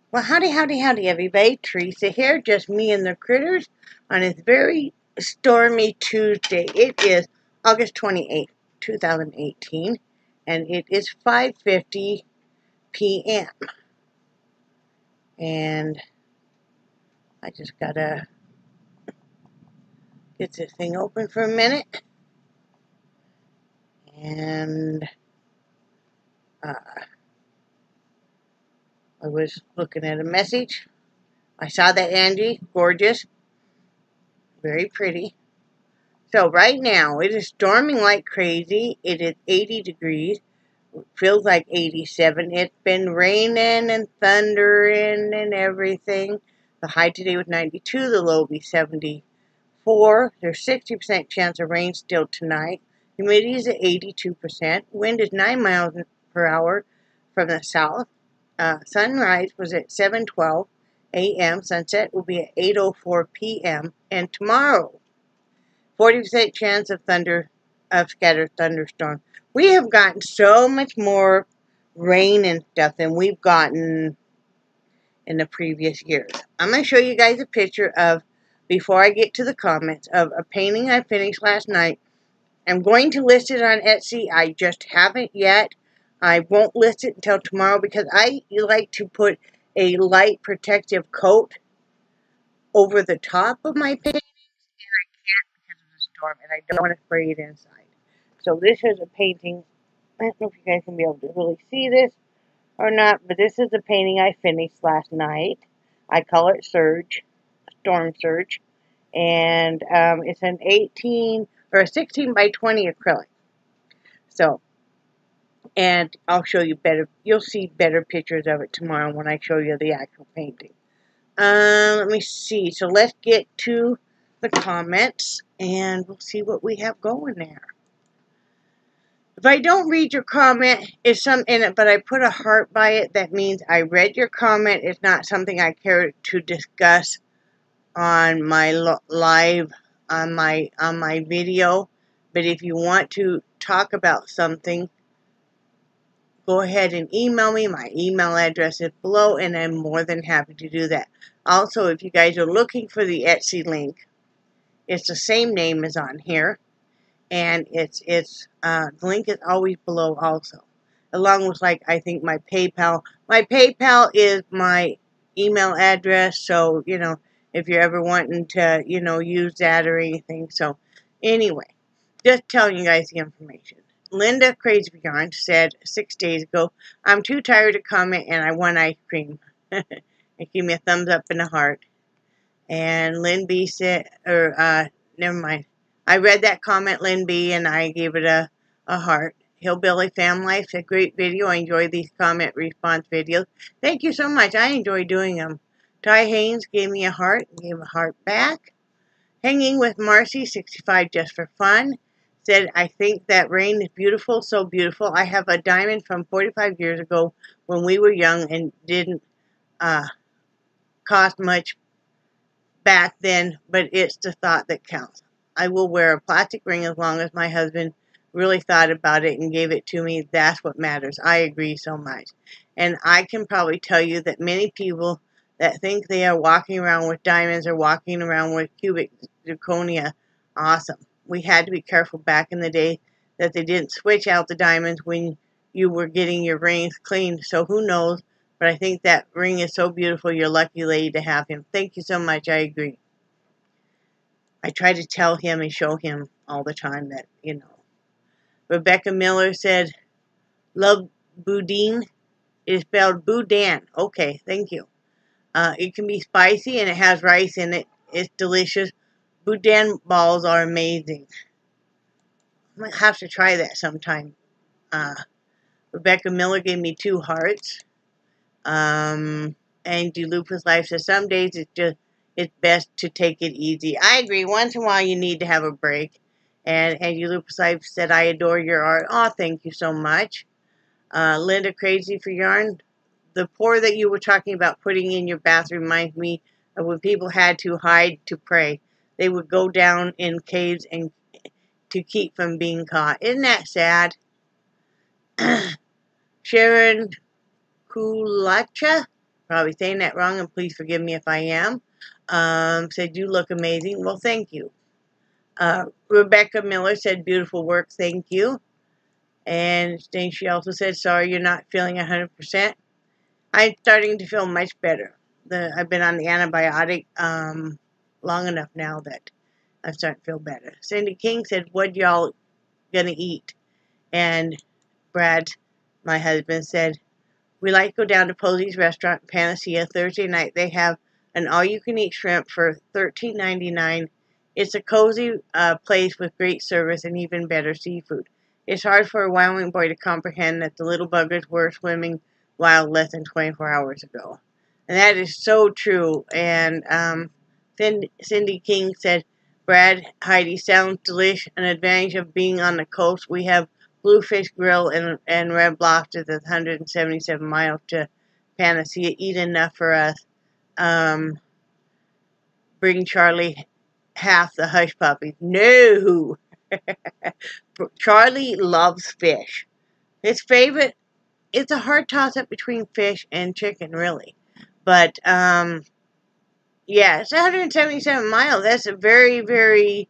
Well, howdy, howdy, howdy, everybody. Teresa here, just me and the critters on this very stormy Tuesday. It is August 28th, 2018, and it is 5:50 p.m. And I just gotta get this thing open for a minute. And I was looking at a message. I saw that Angie, gorgeous, very pretty. So right now, it is storming like crazy. It is 80 degrees. Feels like 87. It's been raining and thundering and everything. The high today was 92. The low will be 74. There's 60% chance of rain still tonight. Humidity is at 82%. Wind is 9 miles per hour from the south. Sunrise was at 7:12 a.m. Sunset will be at 8:04 p.m. And tomorrow, 40% chance of scattered thunderstorms. We have gotten so much more rain and stuff than we've gotten in the previous years. I'm going to show you guys a picture of, before I get to the comments, of a painting I finished last night. I'm going to list it on Etsy. I just haven't yet. I won't list it until tomorrow because I like to put a light protective coat over the top of my painting. Because of the storm, and I don't want to spray it inside. So this is a painting. I don't know if you guys can be able to really see this or not, but this is a painting I finished last night. I call it Storm Surge, and it's an 18 or a 16 by 20 acrylic. So, and I'll show you better. You'll see better pictures of it tomorrow when I show you the actual painting. Let me see. So let's get to the comments, and we'll see what we have going there. If I don't read your comment, it's some in it, but I put a heart by it. That means I read your comment. It's not something I care to discuss on my live, on my video. But if you want to talk about something, go ahead and email me. My email address is below, and I'm more than happy to do that. Also, if you guys are looking for the Etsy link, it's the same name as on here, and the link is always below also, along with, like, I think my PayPal. My PayPal is my email address, so, you know, if you're ever wanting to, you know, use that or anything. So, anyway, just telling you guys the information. Linda Crazy for Yarn said 6 days ago, I'm too tired to comment and I want ice cream. And give me a thumbs up and a heart. And Lynn B said, never mind. I read that comment, Lynn B, and I gave it a heart. Hillbilly Fam Life's a great video. I enjoy these comment response videos. Thank you so much. I enjoy doing them. Ty Haynes gave me a heart and gave a heart back. Hanging with Marcy, 65 just for fun, said, I think that rain is beautiful, so beautiful. I have a diamond from 45 years ago when we were young and didn't cost much back then, but it's the thought that counts. I will wear a plastic ring as long as my husband really thought about it and gave it to me. That's what matters. I agree so much. And I can probably tell you that many people that think they are walking around with diamonds or walking around with cubic zirconia, awesome. We had to be careful back in the day that they didn't switch out the diamonds when you were getting your rings cleaned. So who knows? But I think that ring is so beautiful. You're lucky lady to have him. Thank you so much. I agree. I try to tell him and show him all the time that, you know. Rebecca Miller said, love boudin. It is spelled boudin. Okay, thank you. It can be spicy and it has rice in it. It's delicious. Boudin balls are amazing. I might have to try that sometime. Rebecca Miller gave me 2 hearts. Angie Lupus Life says some days it's best to take it easy. I agree. Once in a while you need to have a break. And Angie Lupus Life said, I adore your art. Oh, thank you so much. Linda Crazy for Yarn. The pour that you were talking about putting in your bathroom reminds me of when people had to hide to pray. They would go down in caves and to keep from being caught. Isn't that sad? Sharon Kulacha Probably saying that wrong, and please forgive me if I am. Said, you look amazing. Well, thank you. Rebecca Miller said, beautiful work, thank you. And then she also said, sorry you're not feeling 100%. I'm starting to feel much better. I've been on the antibiotic long enough now that I'm starting to feel better. Cindy King said, what y'all gonna eat? And Brad, my husband, said, we like to go down to Posey's restaurant in Panacea Thursday night. They have an all-you-can-eat shrimp for $13.99. It's a cozy place with great service and even better seafood. It's hard for a Wyoming boy to comprehend that the little buggers were swimming wild less than 24 hours ago. And that is so true. And Cindy King said, Brad, Heidi, sounds delish. An advantage of being on the coast, we have Bluefish Grill and Red Lobster that's 177 miles to Panacea. Eat enough for us. Bring Charlie half the hush puppies. No! Charlie loves fish. His favorite, it's a hard toss-up between fish and chicken, really. But, yeah, it's 177 miles. That's a very, very,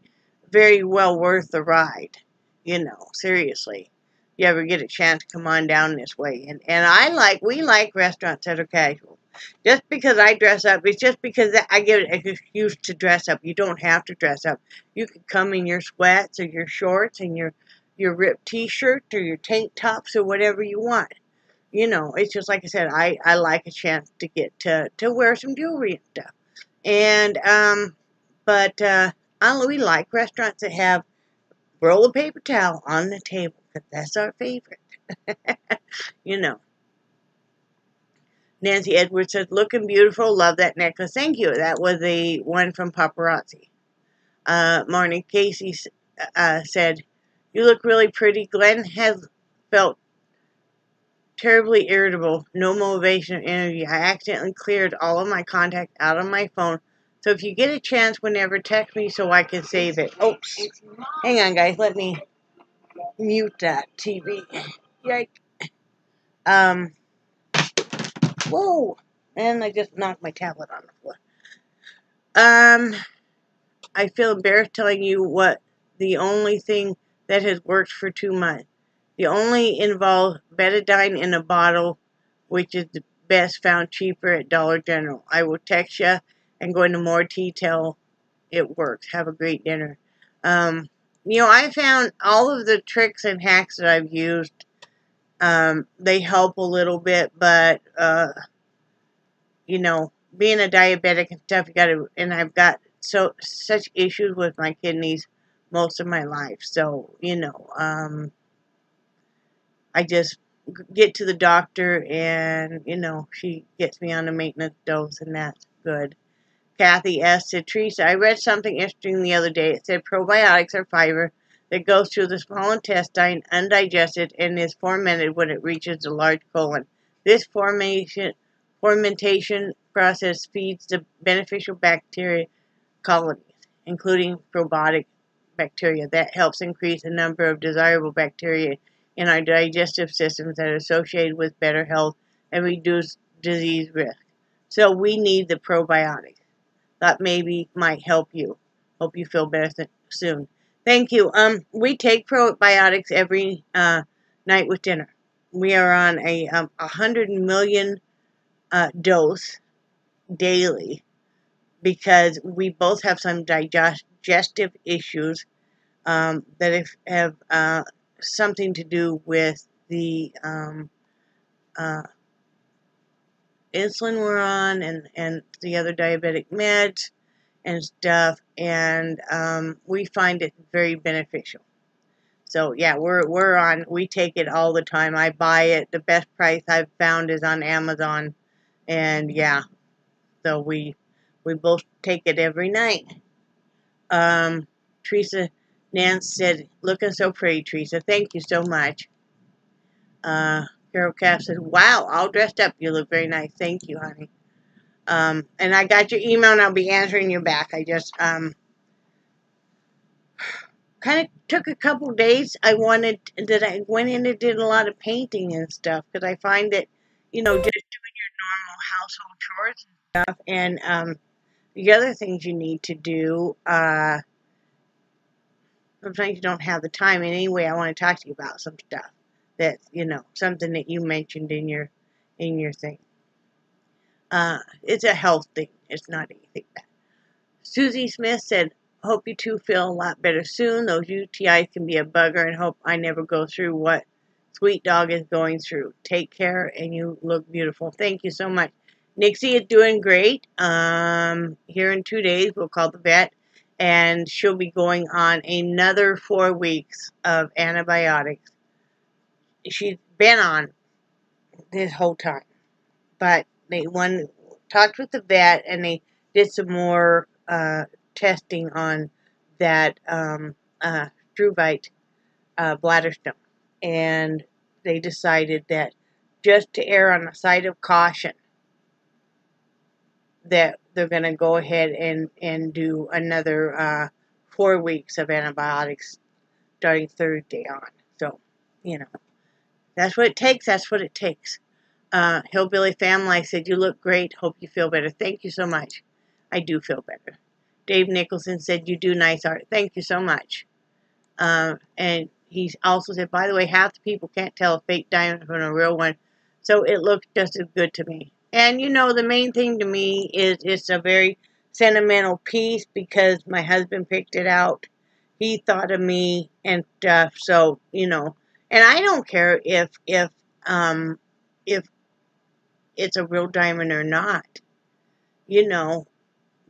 very well worth the ride. You know, seriously. You ever get a chance to come on down this way. And we like restaurants that are casual. Just because I dress up, it's just because I get an excuse to dress up. You don't have to dress up. You could come in your sweats or your shorts and your ripped t-shirt or your tank tops or whatever you want. You know, it's just like I said, I like a chance to get to wear some jewelry and stuff. And, we like restaurants that have roll of paper towel on the table, because that's our favorite. You know. Nancy Edwards said, looking beautiful, love that necklace. Thank you. That was the one from Paparazzi. Marnie Casey said, you look really pretty. Glenn has felt terribly irritable. No motivation or energy. I accidentally cleared all of my contacts out of my phone. So if you get a chance whenever, text me so I can save it. Oops. Hang on, guys. Let me mute that TV. Yikes. Whoa. And I just knocked my tablet on the floor. I feel embarrassed telling you what the only thing that has worked for 2 months. The only involves betadine in a bottle, which is the best found cheaper at Dollar General. I will text you and go into more detail. It works. Have a great dinner. You know, I found all of the tricks and hacks that I've used, they help a little bit, but, you know, being a diabetic and stuff, and I've got such issues with my kidneys most of my life. So, you know, I just get to the doctor and, you know, she gets me on a maintenance dose, and that's good. Kathy S. said, Teresa, I read something interesting the other day. It said probiotics are fiber that goes through the small intestine undigested and is fermented when it reaches the large colon. This fermentation process feeds the beneficial bacteria colonies, including probiotic bacteria. That helps increase the number of desirable bacteria in our digestive systems that are associated with better health and reduce disease risk. So we need the probiotics. That maybe might help you. Hope you feel better soon. Thank you. We take probiotics every night with dinner. We are on a 100 million dose daily because we both have some digestive issues that have something to do with the insulin we're on and the other diabetic meds and stuff, and we find it very beneficial. So yeah, we take it all the time. I buy it. The best price I've found is on Amazon, and yeah, so we both take it every night. Teresa Nance said, looking so pretty, Teresa. Thank you so much. Carol Cass said, wow, all dressed up. You look very nice. Thank you, honey. And I got your email, and I'll be answering you back. I just, kind of took a couple days. I went in and did a lot of painting and stuff, because I find that you know, just doing your normal household chores and stuff. And the other things you need to do, sometimes you don't have the time. And anyway, I want to talk to you about some stuff that's, you know, something that you mentioned in your thing. It's a health thing. It's not anything bad. Susie Smith said, hope you two feel a lot better soon. Those UTIs can be a bugger, and hope I never go through what Sweet Dog is going through. Take care, and you look beautiful. Thank you so much. Nixie is doing great. Here in 2 days, we'll call the vet, and she'll be going on another 4 weeks of antibiotics. She's been on this whole time, but they talked with the vet, and they did some more testing on that struvite bladder stone, and they decided that just to err on the side of caution, that they're going to go ahead and do another 4 weeks of antibiotics starting Thursday on. So, you know, that's what it takes. That's what it takes. Hillbilly Family said, you look great. Hope you feel better. Thank you so much. I do feel better. Dave Nicholson said, you do nice art. Thank you so much. And he also said, by the way, half the people can't tell a fake diamond from a real one, so it looks just as good to me. And, you know, the main thing to me is it's a very sentimental piece because my husband picked it out. He thought of me and stuff, so, you know. And I don't care if it's a real diamond or not, you know,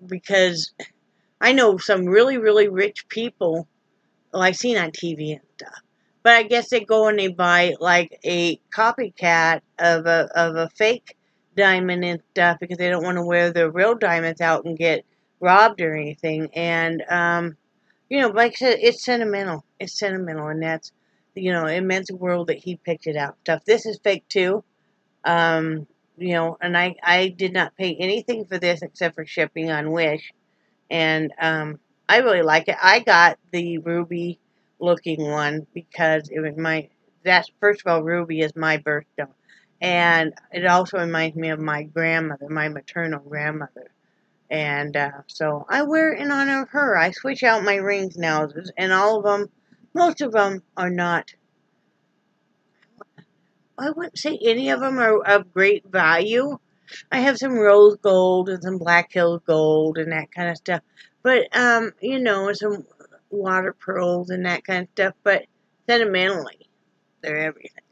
because I know some really, really rich people, well, I've seen on TV and stuff, but I guess they go and they buy like a copycat of a fake diamond and stuff because they don't want to wear the real diamonds out and get robbed or anything. And you know, like I said, it's sentimental. It's sentimental, and that's, you know, it meant the world that he picked it out. Stuff. This is fake too. You know, and I did not pay anything for this except for shipping on Wish, and I really like it. I got the ruby looking one because it was that's, first of all, ruby is my birthstone. And it also reminds me of my grandmother, my maternal grandmother. And so I wear it in honor of her. I switch out my rings now, and all of them, most of them are not, I wouldn't say any of them are of great value. I have some rose gold and some Black Hills gold and that kind of stuff. But, you know, some water pearls and that kind of stuff. But sentimentally, they're everything.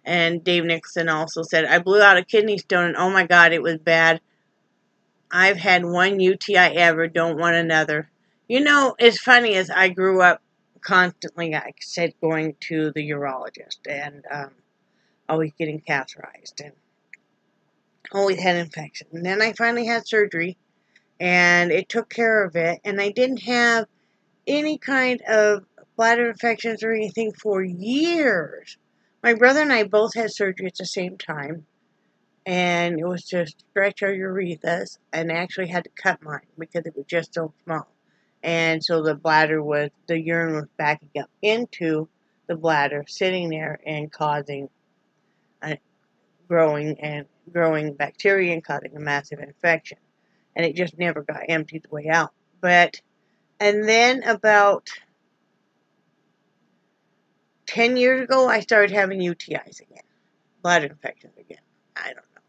And Dave Nixon also said, I blew out a kidney stone and oh my God, it was bad. I've had one UTI ever, don't want another. You know, it's funny as I grew up constantly, like I said, going to the urologist and always getting catheterized and always had infection. And then I finally had surgery, and it took care of it, and I didn't have any kind of bladder infections or anything for years. My brother and I both had surgery at the same time, and it was to stretch our urethras, and I actually had to cut mine because it was just so small. And so the urine was backing up into the bladder, sitting there and causing growing bacteria and causing a massive infection. And it just never got emptied the way out. And then about 10 years ago, I started having UTIs again. Bladder infections again. I don't know.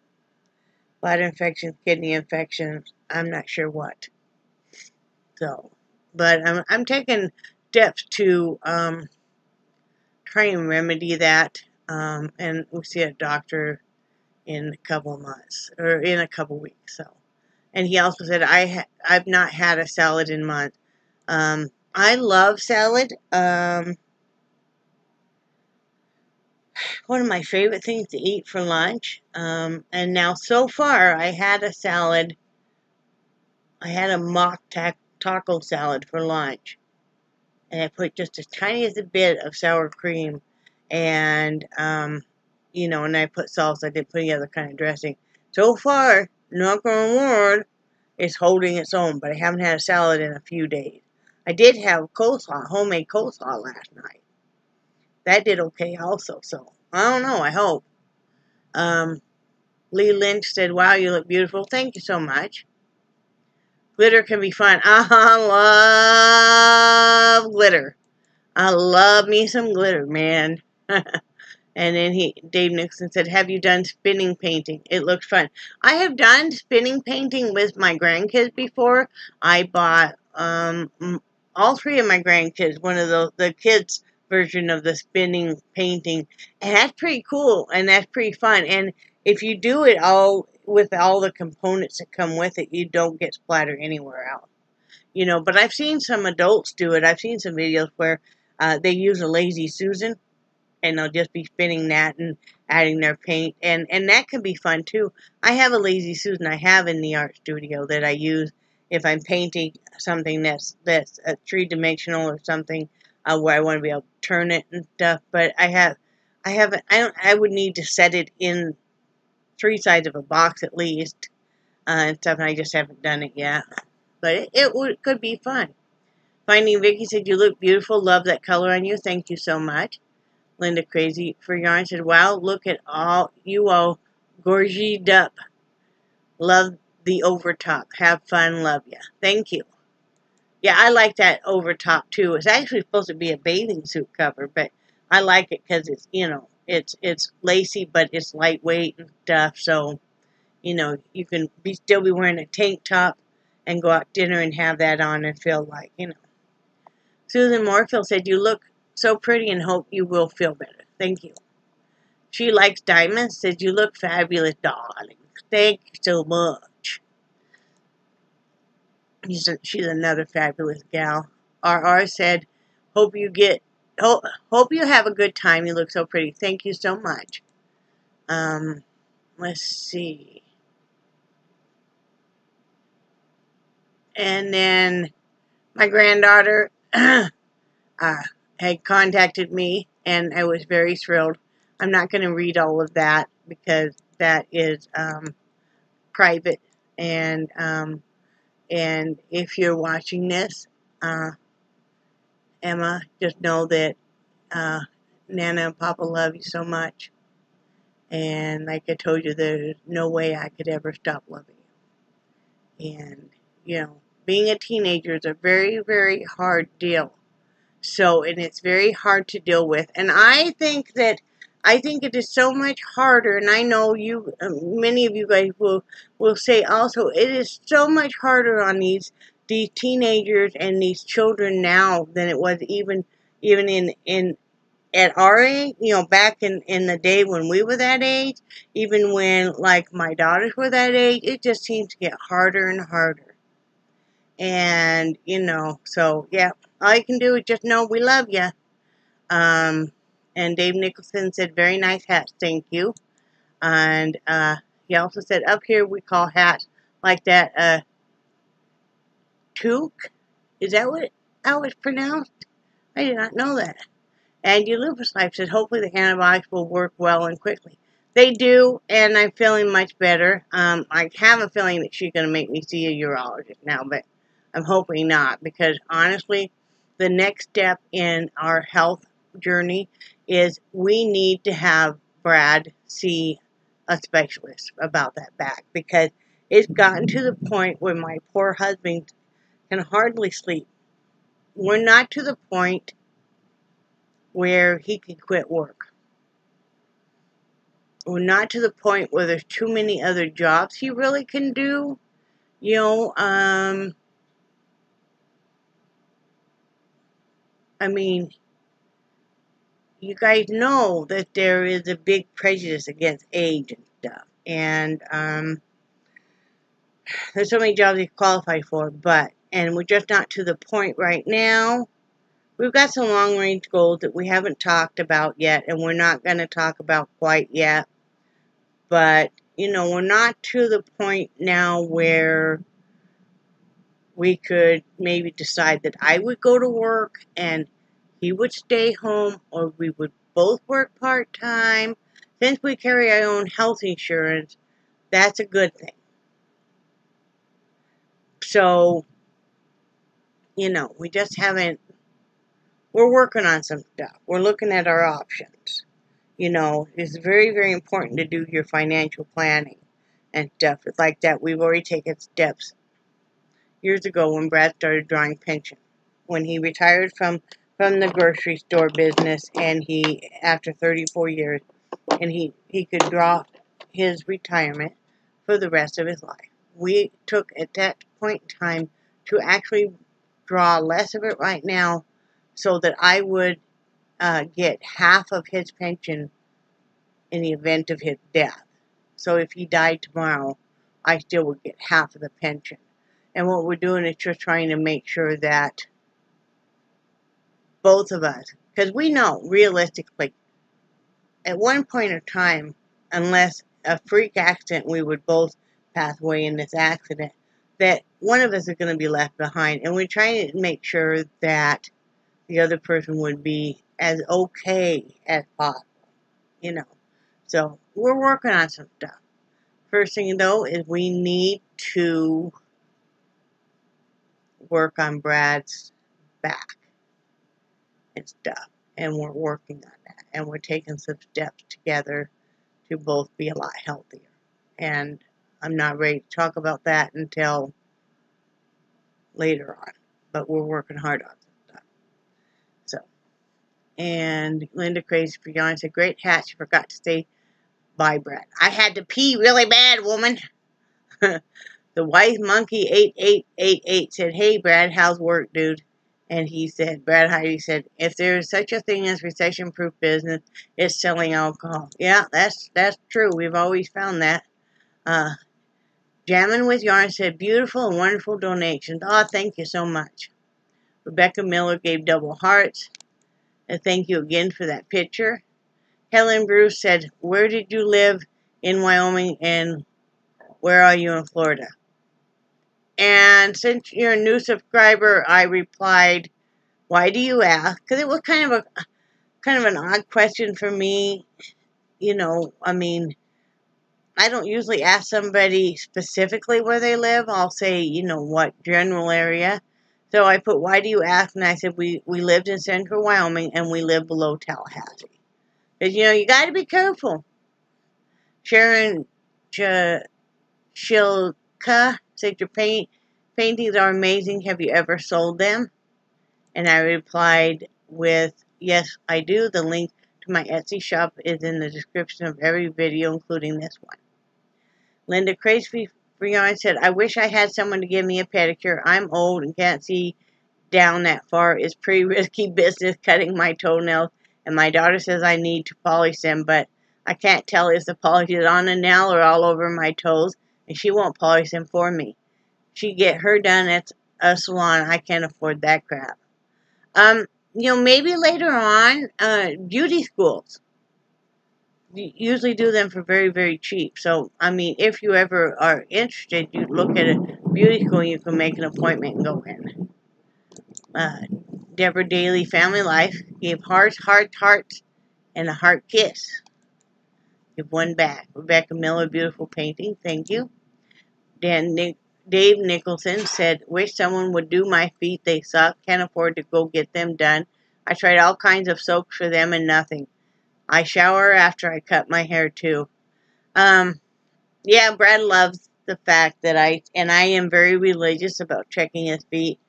Bladder infections, kidney infections, I'm not sure what. So, but I'm taking steps to try and remedy that. And we'll see a doctor in a couple of months, or in a couple of weeks. So, and he also said I've not had a salad in months. I love salad. One of my favorite things to eat for lunch. And now so far I had a salad. I had a mock taco salad for lunch, and I put just as tiny as a bit of sour cream, and you know, and I put salsa. I didn't put any other kind of dressing. So far, knock on wood, it's holding its own, but I haven't had a salad in a few days. I did have coleslaw, homemade coleslaw last night. That did okay also, so I don't know, I hope. Lee Lynch said, wow, you look beautiful. Thank you so much. Glitter can be fun. I love glitter. I love me some glitter, man. And then Dave Nixon said, have you done spinning painting? It looks fun. I have done spinning painting with my grandkids before. I bought all three of my grandkids one of the kids' version of the spinning painting. And that's pretty cool, and that's pretty fun. And if you do it all with all the components that come with it, you don't get splattered anywhere else. You know, but I've seen some adults do it. I've seen some videos where they use a Lazy Susan, and they'll just be spinning that and adding their paint, and that can be fun too. I have a Lazy Susan I have in the art studio that I use if I'm painting something that's a three-dimensional or something where I want to be able to turn it and stuff. But I would need to set it in three sides of a box at least and stuff, and I just haven't done it yet. But it could be fun. Finding Vicky said, you look beautiful. Love that color on you. Thank you so much. Linda Crazy for Yarn said, wow, look at you all gorgeed up. Love the overtop. Have fun. Love ya. Thank you. Yeah, I like that overtop too. It's actually supposed to be a bathing suit cover, but I like it because it's, you know, it's lacy, but it's lightweight and stuff. So, you know, you can still be wearing a tank top and go out to dinner and have that on and feel like, you know. Susan Moorfield said, you look so pretty and hope you will feel better. Thank you. She likes diamonds. Said, you look fabulous, darling. Thank you so much. She's another fabulous gal. RR said, hope you have a good time. You look so pretty. Thank you so much. Let's see. And then my granddaughter had contacted me, and I was very thrilled. I'm not going to read all of that because that is private. And if you're watching this, Emma, just know that Nana and Papa love you so much. And like I told you, there's no way I could ever stop loving you. And, you know, being a teenager is a very, very hard deal. So, and it's very hard to deal with. And I think it is so much harder, and I know many of you guys will say also, it is so much harder on these teenagers and these children now than it was even at our age, you know, back in the day when we were that age, even when, like, my daughters were that age, it just seems to get harder and harder. And, you know, so, yeah, all you can do is just know we love you. And Dave Nicholson said, very nice hats, thank you. And he also said, up here we call hats like that toque. Is that how it's pronounced? I did not know that. And your lupus life said, hopefully the antibiotics will work well and quickly. They do, and I'm feeling much better. I have a feeling that she's going to make me see a urologist now, but I'm hoping not, because honestly, the next step in our health journey is we need to have Brad see a specialist about that back, because it's gotten to the point where my poor husband can hardly sleep. We're not to the point where he can quit work. We're not to the point where there's too many other jobs he really can do. You know, I mean, you guys know that there is a big prejudice against age and stuff. And there's so many jobs he's qualified for, and we're just not to the point right now. We've got some long-range goals that we haven't talked about yet, and we're not going to talk about quite yet. But, you know, we're not to the point now where we could maybe decide that I would go to work and he would stay home, or we would both work part-time. Since we carry our own health insurance, that's a good thing. So, you know, we're working on some stuff. We're looking at our options. You know, it's very, very important to do your financial planning and stuff. It's like that. We've already taken steps years ago when Brad started drawing pension. When he retired from the grocery store business, and he, after 34 years, and he could draw his retirement for the rest of his life. We took, at that point in time, to actually draw less of it right now so that I would get half of his pension in the event of his death. So if he died tomorrow, I still would get half of the pension. And what we're doing is just trying to make sure that both of us, because we know, realistically, at one point in time, unless a freak accident, we would both pass away in this accident, that one of us is going to be left behind. And we're trying to make sure that the other person would be as okay as possible, you know. So we're working on some stuff. First thing, though, is we need to work on Brad's back and stuff. And we're working on that. And we're taking some steps together to both be a lot healthier. And I'm not ready to talk about that until later on. But we're working hard on some stuff. So, and Linda Crazy for Yarn said, great hat. She forgot to say bye, Brad. I had to pee really bad, woman. The White Monkey 8888 said, hey, Brad, how's work, dude? And he said, Brad Heidi said, if there's such a thing as recession-proof business, it's selling alcohol. Yeah, that's true. We've always found that. Jammin' with Yarn said, beautiful and wonderful donations. Oh, thank you so much. Rebecca Miller gave double hearts. And thank you again for that picture. Helen Bruce said, where did you live in Wyoming and where are you in Florida? And since you're a new subscriber, I replied, why do you ask? Because it was kind of an odd question for me. You know, I mean, I don't usually ask somebody specifically where they live. I'll say, you know, what general area. So I put, why do you ask? And I said, we lived in central Wyoming and we live below Tallahassee. Because, you know, you got to be careful. Sharon Shilka said, your paintings are amazing. Have you ever sold them? And I replied with, yes, I do. The link to my Etsy shop is in the description of every video, including this one. Linda Crazy for Yarn said, I wish I had someone to give me a pedicure. I'm old and can't see down that far. It's pretty risky business cutting my toenails. And my daughter says I need to polish them, but I can't tell if the polish is on a nail or all over my toes. And she won't polish them for me. She get her done at a salon. I can't afford that crap. You know, maybe later on, beauty schools. You usually do them for very, very cheap. So, I mean, if you ever are interested, you look at a beauty school and you can make an appointment and go in. Deborah Daly, Family Life, gave hearts, and a heart kiss. Give one back. Rebecca Miller, beautiful painting. Thank you. Dave Nicholson said, wish someone would do my feet. They suck. Can't afford to go get them done. I tried all kinds of soaps for them and nothing. I shower after I cut my hair too. Yeah, Brad loves the fact that I am very religious about checking his feet.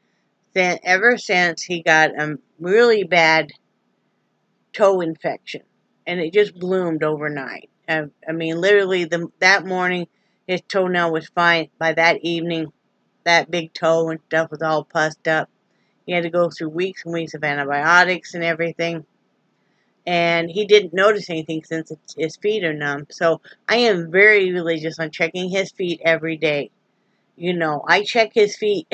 Ever since he got a really bad toe infection. And it just bloomed overnight. I mean, literally, that morning, his toenail was fine. By that evening, that big toe and stuff was all pussed up. He had to go through weeks and weeks of antibiotics and everything. And he didn't notice anything since his feet are numb. So I am very religious on checking his feet every day. You know, I check his feet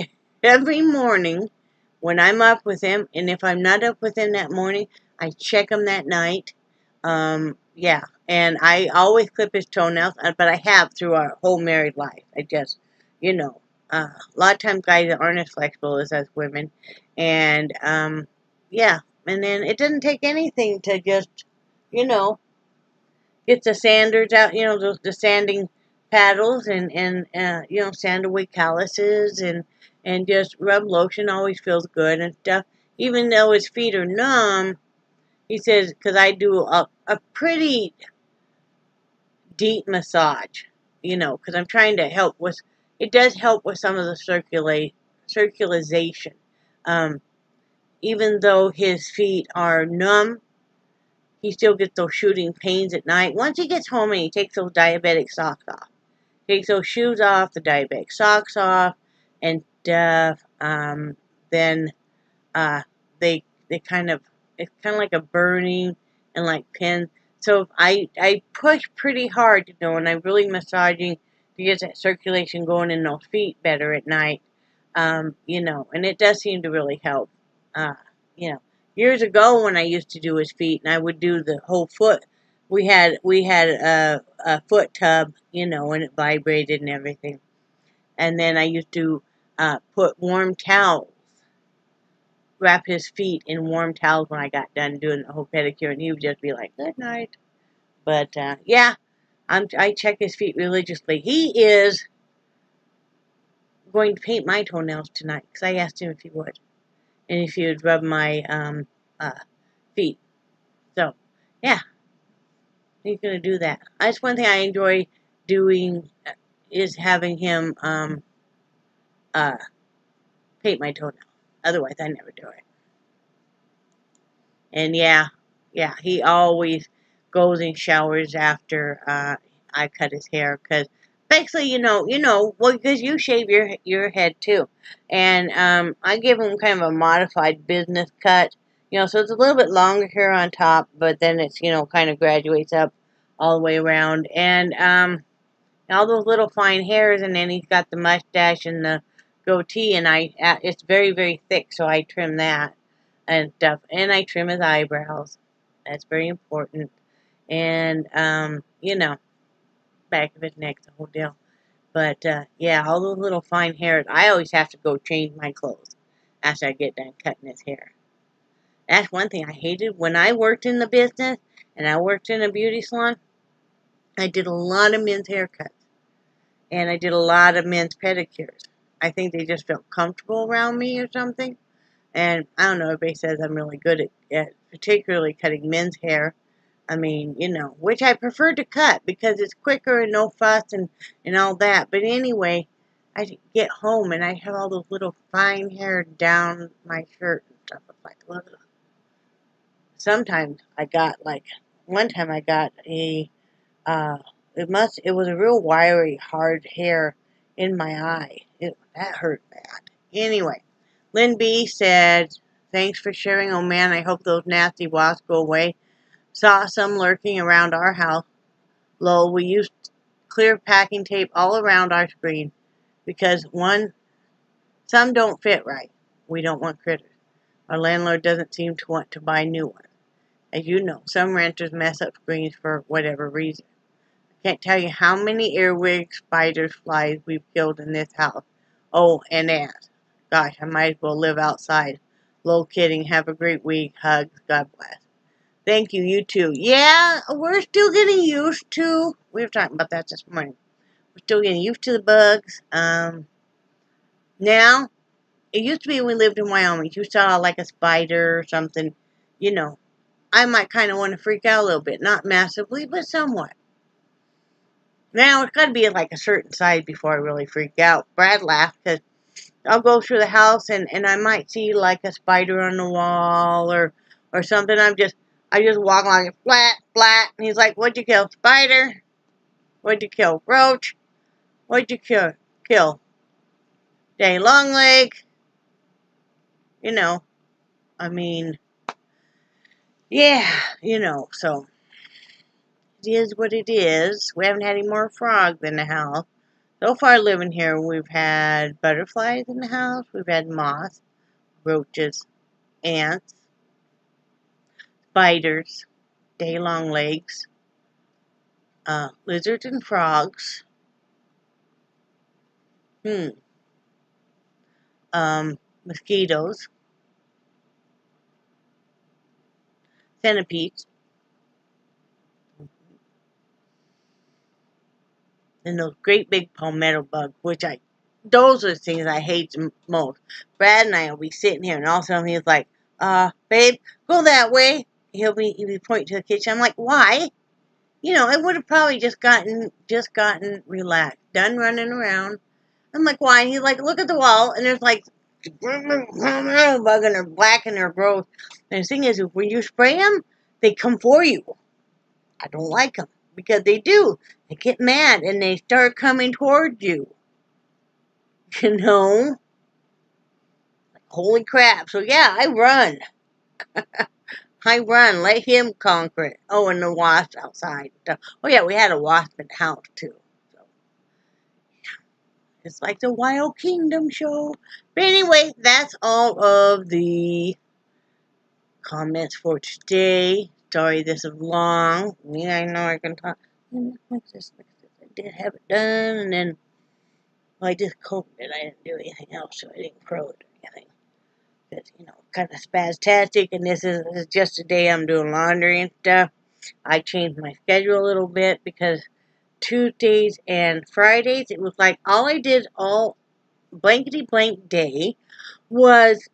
every morning when I'm up with him. And if I'm not up with him that morning, I check him that night. Yeah. And I always clip his toenails, but I have through our whole married life. I just, you know, a lot of times guys aren't as flexible as us women. And, yeah. And then it doesn't take anything to just, you know, get the sanders out, you know, the sanding paddles and you know, sand away calluses and just rub lotion. Always feels good and stuff. Even though his feet are numb, He says, because I do a pretty deep massage, you know, because I'm trying to help with, it does help with some of the circulation. Even though his feet are numb, he still gets those shooting pains at night. Once he gets home and he takes those diabetic socks off, takes those shoes off, the diabetic socks off, and then they kind of, it's kind of like a burning and like pins. So I push pretty hard, you know, and I'm really massaging to get that circulation going in those feet better at night, you know, and it does seem to really help. You know, years ago when I used to do his feet and I would do the whole foot, we had a foot tub, you know, and it vibrated and everything. And then I used to put warm towels, wrap his feet in warm towels when I got done doing the whole pedicure, and he would just be like, "Good night." But yeah, I check his feet religiously. He is going to paint my toenails tonight because I asked him if he would, and if he would rub my feet. So yeah, he's gonna do that. That's one thing I enjoy doing is having him paint my toenails. Otherwise, I never do it. And yeah, he always goes and showers after I cut his hair, because basically, you know, well, because you shave your head too, and I give him kind of a modified business cut, you know, so it's a little bit longer hair on top, but then it's, you know, kind of graduates up all the way around, and all those little fine hairs, and then he's got the mustache and the goatee, and it's very, very thick, so I trim that and stuff, and I trim his eyebrows. That's very important. And you know, back of his neck, the whole deal. But yeah, all those little fine hairs. I always have to go change my clothes after I get done cutting his hair. That's one thing I hated when I worked in the business and I worked in a beauty salon. I did a lot of men's haircuts, and I did a lot of men's pedicures. I think they just felt comfortable around me or something. And I don't know, everybody says I'm really good at particularly cutting men's hair. I mean, you know, which I prefer to cut because it's quicker and no fuss and all that. But anyway, I get home and I have all those little fine hair down my shirt and stuff. It's like, ugh. Sometimes I got like, one time I got a, it was a real wiry, hard hair in my eye. That hurt bad. Anyway. Lynn B. said, "Thanks for sharing. Oh man, I hope those nasty wasps go away. Saw some lurking around our house. Lol, we used clear packing tape all around our screen because some don't fit right. We don't want critters. Our landlord doesn't seem to want to buy new ones. As you know, some renters mess up screens for whatever reason. I can't tell you how many earwigs, spiders, flies we've killed in this house. Oh, and ants. Gosh, I might as well live outside. Lol kidding. Have a great week. Hugs. God bless." Thank you. You too. Yeah, we're still getting used to. We were talking about that this morning. We're still getting used to the bugs. Now, it used to be when we lived in Wyoming. If you saw like a spider or something, you know, I might kind of want to freak out a little bit. Not massively, but somewhat. Now, it's got to be like a certain size before I really freak out. Brad laughed because I'll go through the house and I might see like a spider on the wall or something. I just walk along and flat, and he's like, "What'd you kill? Spider? What'd you kill? Roach? What'd you kill? Day long leg?" You know, I mean, yeah, you know, so it is what it is. We haven't had any more frogs in the house. So far living here, we've had butterflies in the house. We've had moths, roaches, ants, spiders, day long legs, lizards and frogs, mosquitoes, centipedes, and those great big palmetto bugs, those are the things I hate the most. Brad and I will be sitting here, and all of a sudden he's like, "Babe, go that way." he'll be pointing to the kitchen. I'm like, why? You know, I would have probably just gotten relaxed, done running around. I'm like, why? And he's like, look at the wall, and there's like bugging or blacking or growth. And the thing is, when you spray them, they come for you. I don't like them because they do. They get mad and they start coming towards you. You know? Holy crap. So yeah, I run. I run. Let him conquer it. Oh, and the wasp outside. Oh yeah, we had a wasp in the house too. So it's like the Wild Kingdom show. But anyway, that's all of the comments for today. Sorry this is long. Yeah, I know I can talk. Like this. I did have it done, and then I just cooked it. I didn't do anything else, so I didn't crow it or anything. Because, you know, kind of spastastic, and this is just a day I'm doing laundry and stuff. I changed my schedule a little bit because Tuesdays and Fridays, it was like all I did all blankety blank day was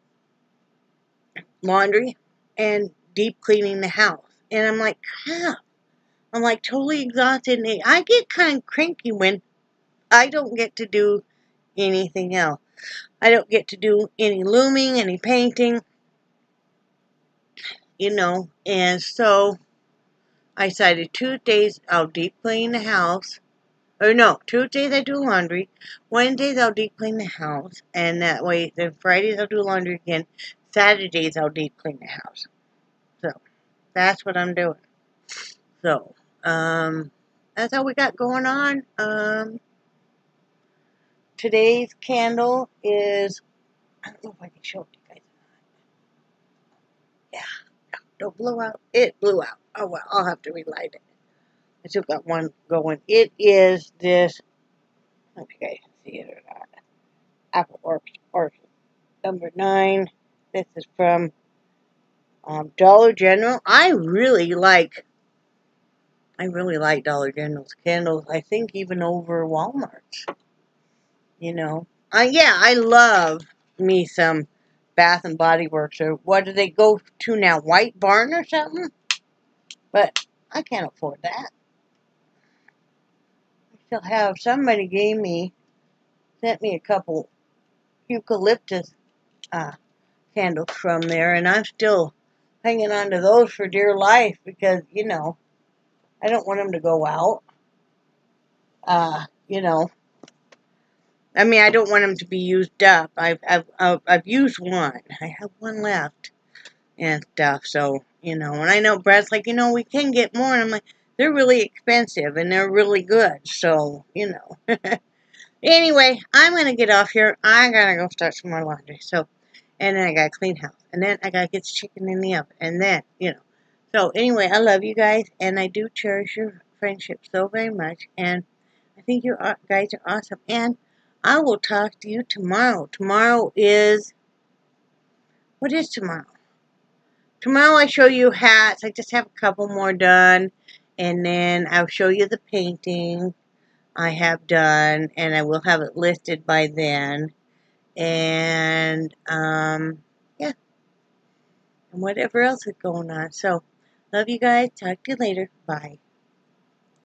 laundry and deep cleaning the house. And I'm like, crap. I'm like totally exhausted. And I get kind of cranky when I don't get to do anything else. I don't get to do any looming, any painting, you know. And so I decided 2 days I'll deep clean the house. Or no, 2 days I do laundry. Wednesdays I'll deep clean the house. And that way, then Fridays I'll do laundry again. Saturdays I'll deep clean the house. So, that's what I'm doing. So, that's all we got going on. Today's candle is, I don't know if I can show it to you guys. Yeah, don't blow out. It blew out. Oh well, I'll have to relight it. I still got one going. It is this, I don't know if you guys can see it or not. Apple Orchid number 9. This is from Dollar General. I really like Dollar General's candles. I think even over Walmart's. You know, yeah, I love me some Bath and Body Works, or what do they go to now? White Barn or something? But I can't afford that. I still have, somebody sent me a couple eucalyptus candles from there, and I'm still hanging on to those for dear life because, you know, I don't want them to go out. You know, I mean, I don't want them to be used up. I've used one. I have one left and stuff. So, you know, and I know Brad's like, you know, we can get more. And I'm like, they're really expensive and they're really good. So, you know. Anyway, I'm going to get off here. I got to go start some more laundry. So, and then I got to clean house. And then I got to get the chicken in the oven. And then, you know. So, anyway, I love you guys. And I do cherish your friendship so very much. And I think you guys are awesome. And I will talk to you tomorrow. Tomorrow is, what is tomorrow? Tomorrow I show you hats. I just have a couple more done. And then I'll show you the painting I have done. And I will have it listed by then. And, yeah. And whatever else is going on. So, love you guys. Talk to you later. Bye.